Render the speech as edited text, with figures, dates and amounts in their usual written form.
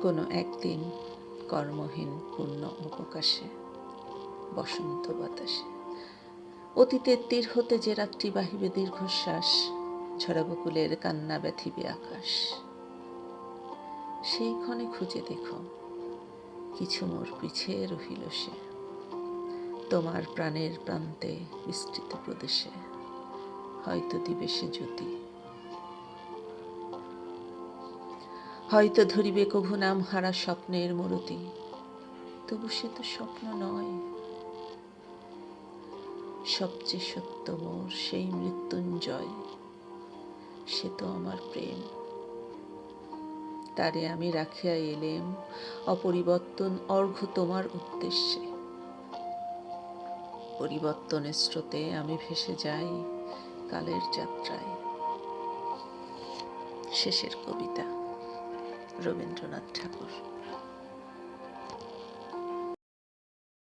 কোনো একদিন কর্মহীন পূর্ণ অবকাশে, বসন্ত বাতাসে অতীতের তীর হতে যে রাত্রি বাহিবে দীর্ঘশ্বাস, ঝরা বকুলের কান্না ব্যথিবে আকাশ। সেই ক্ষণে খুঁজে দেখো, কিছু মোর পিছে রহিল সে, তোমার প্রাণের প্রান্তে বিস্তৃত প্রদেশে হয়তো দিবে সে জ্যোতি। হয়তো ধরিবে কভু নাম হারা স্বপ্নের মূরতি, তবু সে তো স্বপ্ন নয়। সবচেয়ে সত্য মোর সেই মৃত্যুঞ্জয়, সে তো আমার প্রেম। তারে আমি রাখিয়া এলেম অপরিবর্তন অর্ঘ্য তোমার উদ্দেশ্যে। পরিবর্তনের স্রোতে আমি ভেসে যাই কালের যাত্রায়। শেষের কবিতা, রবীন্দ্রনাথ ঠাকুর।